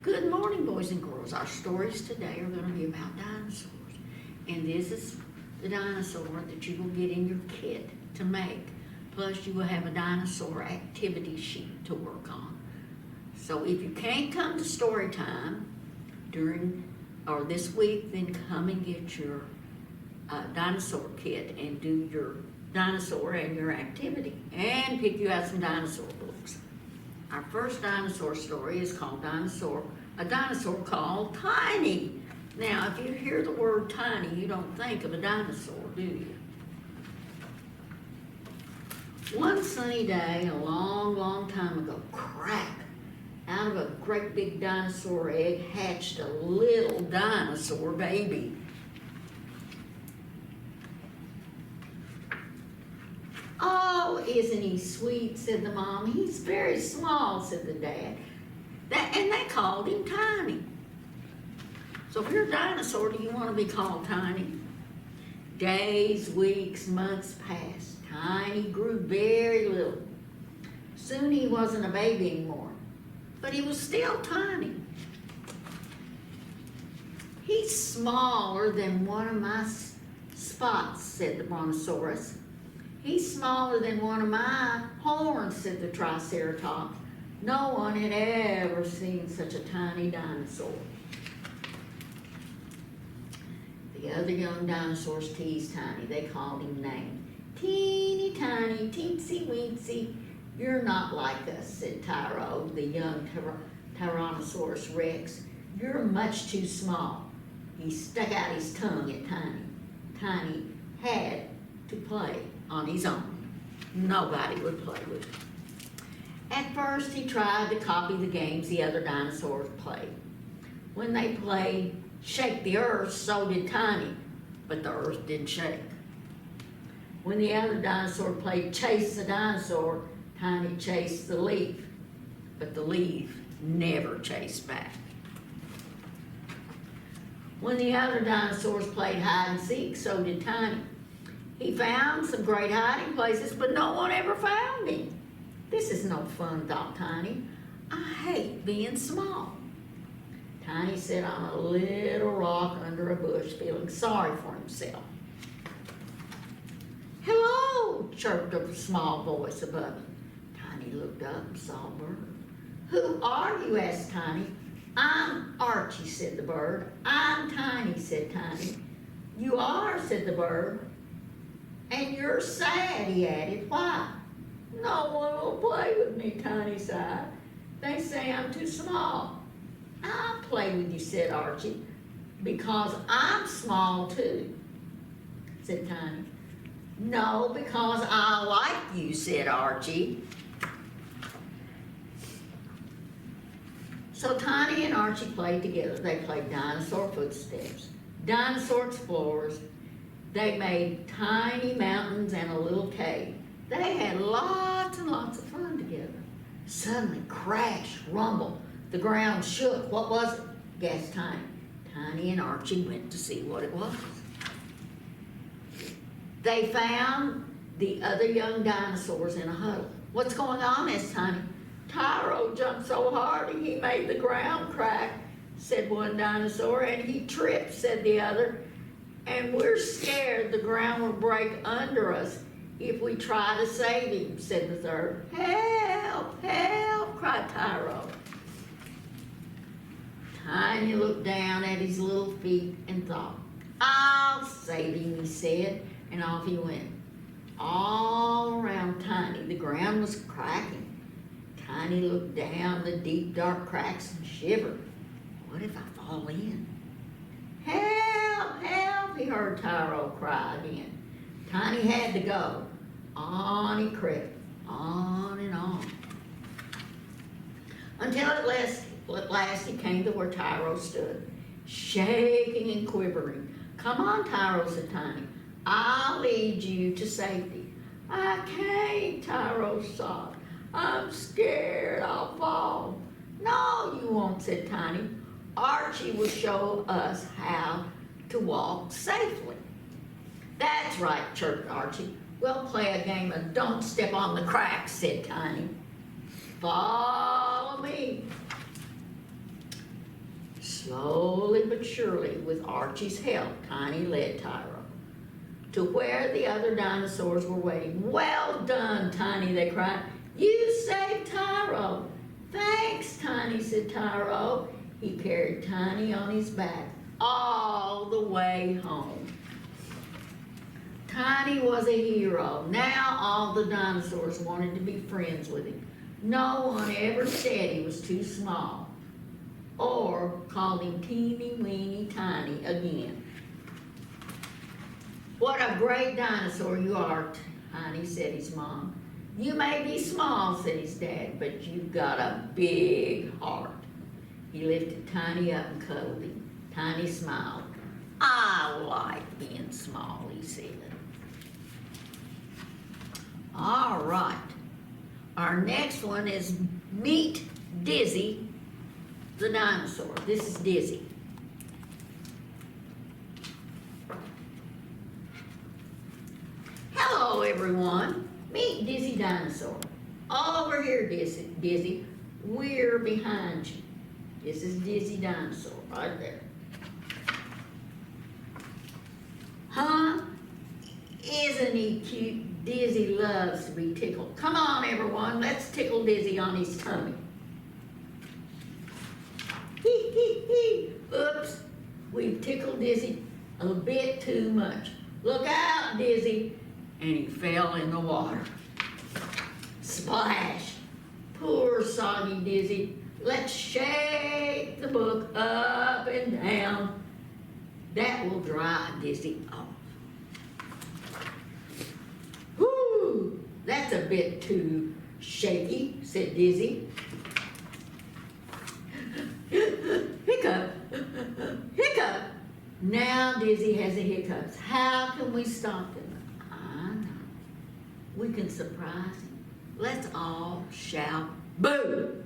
Good morning, boys and girls. Our stories today are going to be about dinosaurs. And this is the dinosaur that you will get in your kit to make. Plus, you will have a dinosaur activity sheet to work on. So if you can't come to story time this week, then come and get your dinosaur kit and do your dinosaur and your activity. And pick you out some dinosaur books. Our first dinosaur story is called A Dinosaur Called Tiny. Now, if you hear the word tiny, you don't think of a dinosaur, do you? One sunny day, a long, long time ago, crack, out of a great big dinosaur egg hatched a little dinosaur baby. "Oh, isn't he sweet?" said the mom. "He's very small," said the dad. And they called him Tiny. So if you're a dinosaur, do you want to be called Tiny? Days, weeks, months passed. Tiny grew very little. Soon he wasn't a baby anymore, but he was still tiny. "He's smaller than one of my spots," said the brontosaurus. "He's smaller than one of my horns," said the triceratops. No one had ever seen such a tiny dinosaur. The other young dinosaurs teased Tiny. They called him names. "Teeny tiny, teensy weensy. You're not like us," said Tyro, the young Tyrannosaurus Rex. "You're much too small." He stuck out his tongue at Tiny. Tiny had to play on his own. Nobody would play with him. At first, he tried to copy the games the other dinosaurs played. When they played Shake the Earth, so did Tiny, but the earth didn't shake. When the other dinosaur played Chase the Dinosaur, Tiny chased the leaf, but the leaf never chased back. When the other dinosaurs played hide and seek, so did Tiny. He found some great hiding places, but no one ever found him. "This is no fun," thought Tiny. "I hate being small." Tiny sat on a little rock under a bush, feeling sorry for himself. "Hello," chirped a small voice above him. Tiny looked up and saw a bird. "Who are you?" asked Tiny. "I'm Archie," said the bird. "I'm Tiny," said Tiny. "You are," said the bird. "And you're sad," he added. "Why?" "No one will play with me," Tiny sighed. "They say I'm too small." "I'll play with you," said Archie. "Because I'm small too," said Tiny. "No, because I like you," said Archie. So Tiny and Archie played together. They played Dinosaur Footsteps, Dinosaur Explorers. They made tiny mountains and a little cave. They had lots and lots of fun together. Suddenly, crash, rumble, the ground shook. "What was it?" gasped Tiny. Tiny and Archie went to see what it was. They found the other young dinosaurs in a huddle. "What's going on?" asked Tiny. "Tyro jumped so hard he made the ground crack," said one dinosaur. "And he tripped," said the other. "And we're scared the ground will break under us if we try to save him," said the third. "Help, help," cried Tyro. Tiny looked down at his little feet and thought, "I'll save him," he said, and off he went. All around Tiny, the ground was cracking. Tiny looked down the deep, dark cracks and shivered. "What if I fall in?" "Help, help," he heard Tyro cry again. Tiny had to go. On he crept, on and on, until at last he came to where Tyro stood, shaking and quivering. "Come on, Tyro," said Tiny. "I'll lead you to safety." "I can't," Tyro sobbed. "I'm scared I'll fall." "No, you won't," said Tiny. "Archie will show us how to walk safely." "That's right," chirped Archie. "We'll play a game of don't step on the cracks," said Tiny. "Follow me." Slowly but surely, with Archie's help, Tiny led Tyro to where the other dinosaurs were waiting. "Well done, Tiny," they cried. "You saved Tyro." "Thanks, Tiny," said Tyro. He carried Tiny on his back all the way home. Tiny was a hero. Now all the dinosaurs wanted to be friends with him. No one ever said he was too small or called him teeny weeny tiny again. "What a great dinosaur you are, Tiny," said his mom. "You may be small," said his dad, "but you've got a big heart." He lifted Tiny up and cuddled him. Tiny smiled. "I like being small," he said. All right. Our next one is Meet Dizzy the dinosaur. This is Dizzy. "Hello, everyone. Meet Dizzy Dinosaur. Over here, Dizzy. We're behind you." This is Dizzy Dinosaur right there. "Huh? Isn't he cute? Dizzy loves to be tickled. Come on, everyone. Let's tickle Dizzy on his tummy." "Hee hee hee. Oops. We've tickled Dizzy a bit too much. Look out, Dizzy." And he fell in the water. Splash. Poor soggy Dizzy. Let's shake the book up and down. That will dry Dizzy off. "Whoo, that's a bit too shaky," said Dizzy. Hiccup, hiccup. Now Dizzy has the hiccups. How can we stop them? I know. We can surprise him. Let's all shout, "Boo!"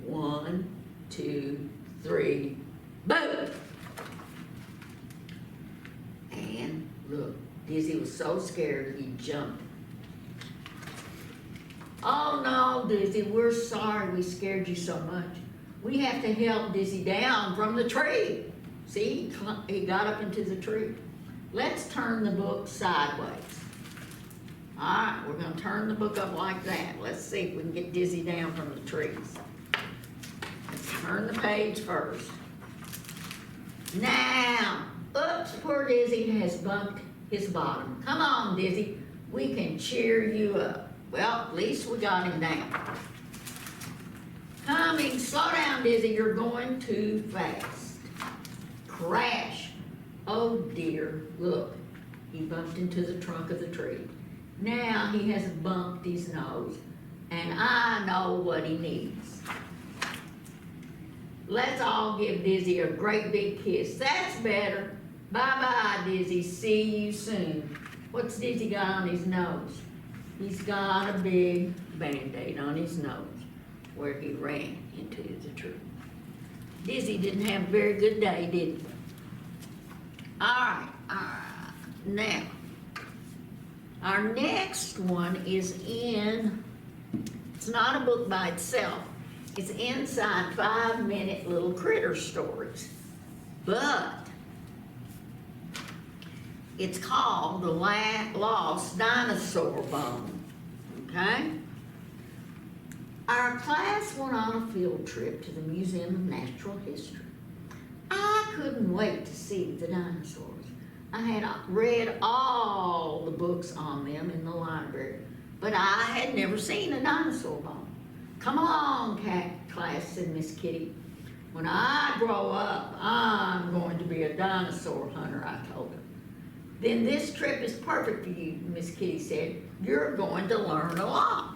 1, 2, 3, boo! And look, Dizzy was so scared he jumped. "Oh no, Dizzy, we're sorry we scared you so much. We have to help Dizzy down from the tree." See, he got up into the tree. "Let's turn the book sideways." All right, we're going to turn the book up like that. Let's see if we can get Dizzy down from the trees. Let's turn the page first. Now, oops, poor Dizzy has bumped his bottom. Come on, Dizzy, we can cheer you up. Well, at least we got him down. Coming, slow down, Dizzy, you're going too fast. Crash. Oh dear, look, he bumped into the trunk of the tree. Now he has bumped his nose, and I know what he needs. Let's all give Dizzy a great big kiss. That's better. Bye-bye, Dizzy. See you soon. What's Dizzy got on his nose? He's got a big Band-Aid on his nose where he ran into the tree. Dizzy didn't have a very good day, did he? All right. Now, our next one is it's not a book by itself. It's inside 5-minute little critter stories. But it's called The Lost Dinosaur Bone. Okay? Our class went on a field trip to the Museum of Natural History. I couldn't wait to see the dinosaurs. I had read all the books on them in the library, but I had never seen a dinosaur bone. "Come along, class," said Miss Kitty. "When I grow up, I'm going to be a dinosaur hunter," I told her. "Then this trip is perfect for you," Miss Kitty said. "You're going to learn a lot."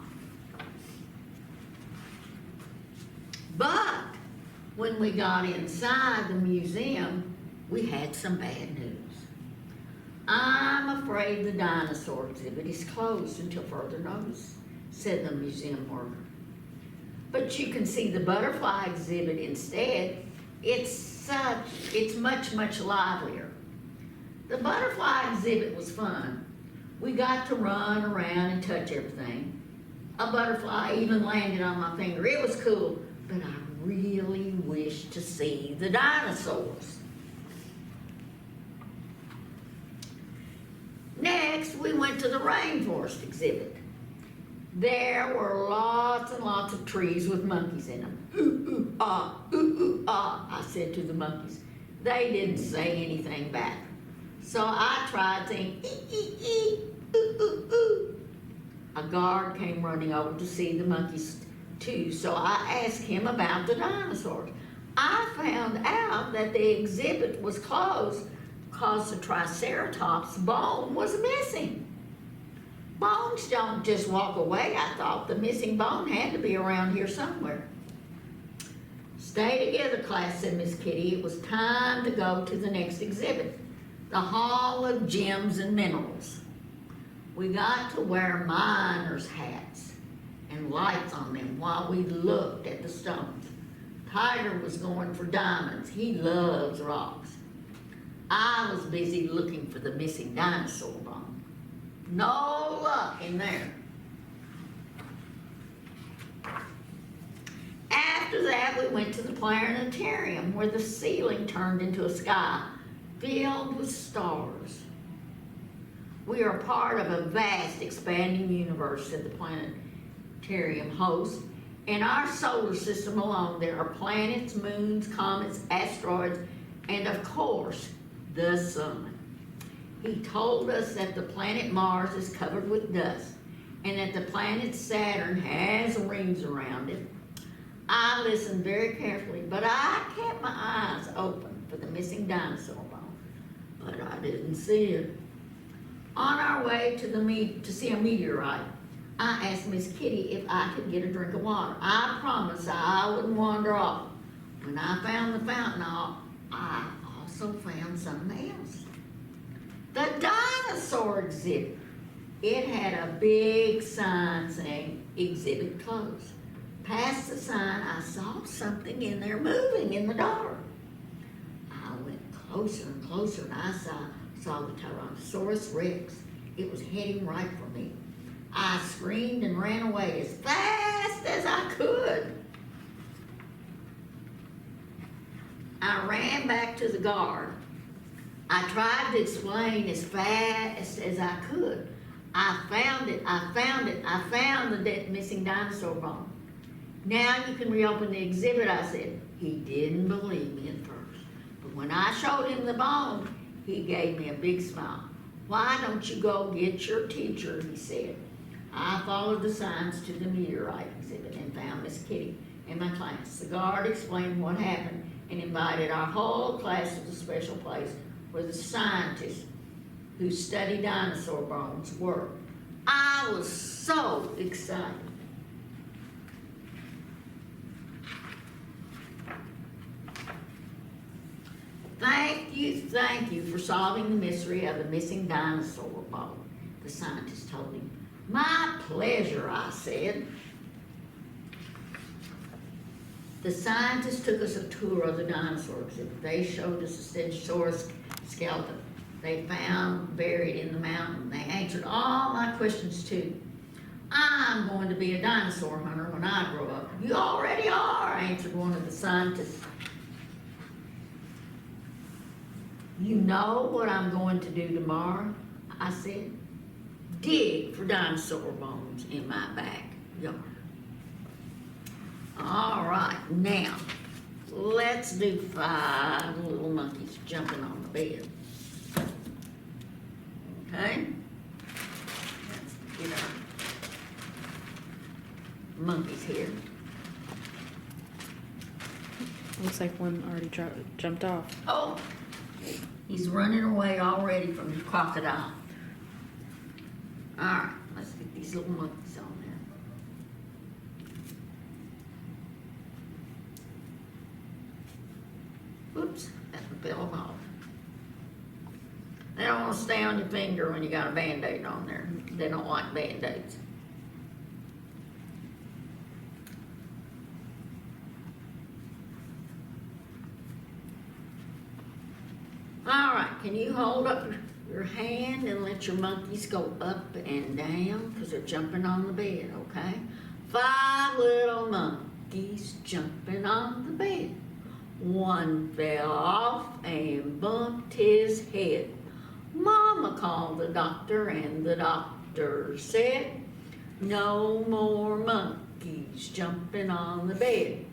But when we got inside the museum, we had some bad news. "I'm afraid the dinosaur exhibit is closed until further notice," said the museum worker. "But you can see the butterfly exhibit instead. It's much, much livelier." The butterfly exhibit was fun. We got to run around and touch everything. A butterfly even landed on my finger. It was cool. but I really wish to see the dinosaurs. Next, we went to the rainforest exhibit. There were lots and lots of trees with monkeys in them. Ooh, ooh, ah, I said to the monkeys. They didn't say anything back. So I tried saying, ooh, ooh, ooh. A guard came running over to see the monkeys too, so I asked him about the dinosaurs. I found out that the exhibit was closed because the Triceratops bone was missing. Bones don't just walk away, I thought. The missing bone had to be around here somewhere. Stay together, class, said Miss Kitty. It was time to go to the next exhibit, the Hall of Gems and Minerals. We got to wear miners' hats and lights on them while we looked at the stones. Tiger was going for diamonds. He loves rocks. I was busy looking for the missing dinosaur bone. No luck in there. After that, we went to the planetarium where the ceiling turned into a sky filled with stars. We are part of a vast, expanding universe, said the planetarium host. In our solar system alone, there are planets, moons, comets, asteroids, and of course, the sun. He told us that the planet Mars is covered with dust and that the planet Saturn has rings around it. I listened very carefully, but I kept my eyes open for the missing dinosaur bone, but I didn't see it. On our way to see a meteorite, I asked Miss Kitty if I could get a drink of water. I promised I wouldn't wander off. When I found the fountain, I also found something else. The dinosaur exhibit. It had a big sign saying, exhibit closed. Past the sign, I saw something in there moving in the dark. I went closer and closer, and I saw the Tyrannosaurus Rex. It was heading right for me. I screamed and ran away as fast as I could. I ran back to the guard. I tried to explain as fast as I could. I found the missing dinosaur bone. Now you can reopen the exhibit, I said. He didn't believe me at first. But when I showed him the bone, he gave me a big smile. Why don't you go get your teacher, he said. I followed the signs to the meteorite exhibit and found Miss Kitty and my class. The guard explained what happened and invited our whole class to the special place where the scientists who study dinosaur bones were. I was so excited. Thank you for solving the mystery of the missing dinosaur bone, the scientist told him. My pleasure, I said. The scientists took us a tour of the dinosaur exhibit. They showed us a Stegosaurus skeleton they found buried in the mountain. They answered all my questions too. I'm going to be a dinosaur hunter when I grow up. You already are, answered one of the scientists. You know what I'm going to do tomorrow? I said. Dig for dinosaur bones in my backyard. All right, now let's do 5 little monkeys jumping on the bed. Okay? Let's get our monkeys here. Looks like one already jumped off. Oh, he's running away already from the crocodile. All right, let's get these little monkeys on there. Oops, that fell off. They don't want to stay on your finger when you got a Band-Aid on there. They don't like Band-Aids. All right, can you hold up your hand and let your monkeys go up and down because they're jumping on the bed, okay? 5 little monkeys. monkeys jumping on the bed. One fell off and bumped his head. Mama called the doctor and the doctor said, no more monkeys jumping on the bed.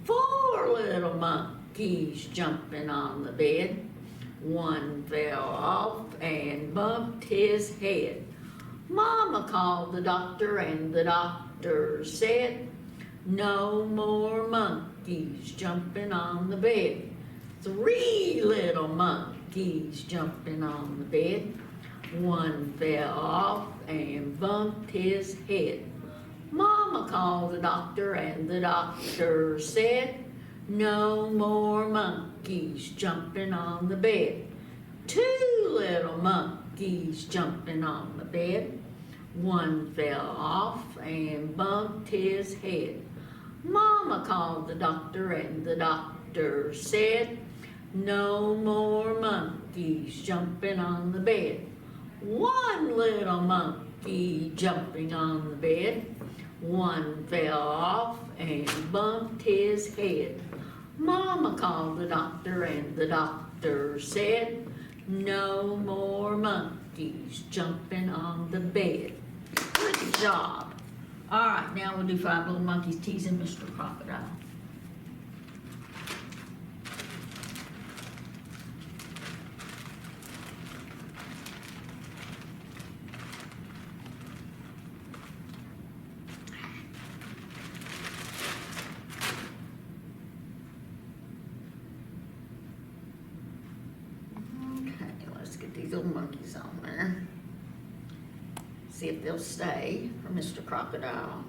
4 little monkeys jumping on the bed. One fell off and bumped his head. Mama called the doctor and the doctor said, no more monkeys jumping on the bed. 3 little monkeys jumping on the bed. One fell off and bumped his head. Mama called the doctor and the doctor said, no more monkeys jumping on the bed. 2 little monkeys jumping on the bed. One fell off and bumped his head. Mama called the doctor and the doctor said, no more monkeys jumping on the bed. 1 little monkey jumping on the bed. One fell off and bumped his head. Mama called the doctor and the doctor said, no more monkeys jumping on the bed. Good job. All right, now we'll do 5 little monkeys teasing Mr. Crocodile. These little monkeys on there. See if they'll stay for Mr. Crocodile.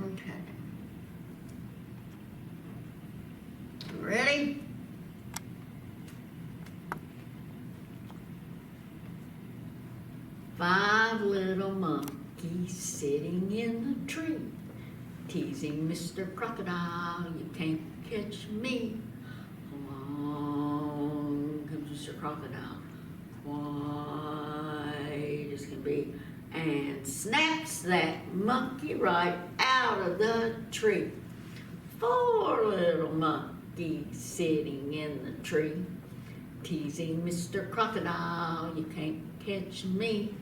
Okay. You ready? Five little monkeys sitting in the tree, teasing Mr. Crocodile, you can't catch me. Along comes Mr. Crocodile, quiet as can be, and snaps that monkey right out of the tree. 4 little monkeys sitting in the tree, teasing Mr. Crocodile, you can't catch me.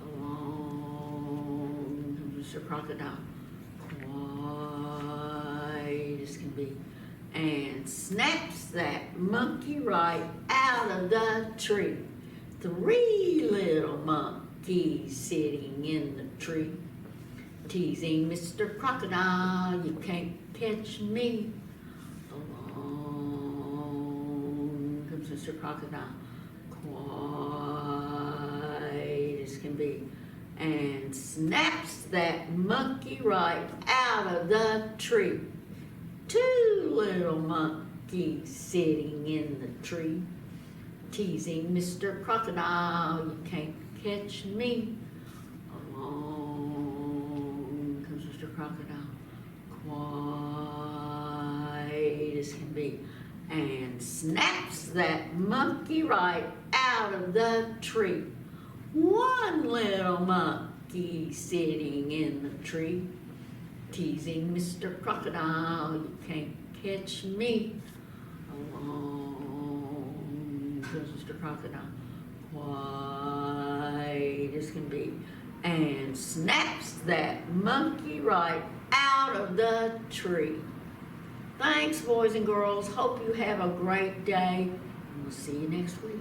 Along comes Mr. Crocodile, quiet as can be, and snaps that monkey right out of the tree. 3 little monkeys sitting in the tree, teasing Mr. Crocodile, you can't catch me. Along comes Mr. Crocodile, quiet as can be, and snaps that monkey right out of the tree. 2 little monkeys sitting in the tree, teasing Mr. Crocodile, you can't catch me. Along comes Mr. Crocodile, quiet as can be, and snaps that monkey right out of the tree. 1 little monkey sitting in the tree, teasing Mr. Crocodile, you can't catch me. Along comes Mr. Crocodile, quiet as can be, and snaps that monkey right out of the tree. Thanks, boys and girls. Hope you have a great day, and we'll see you next week.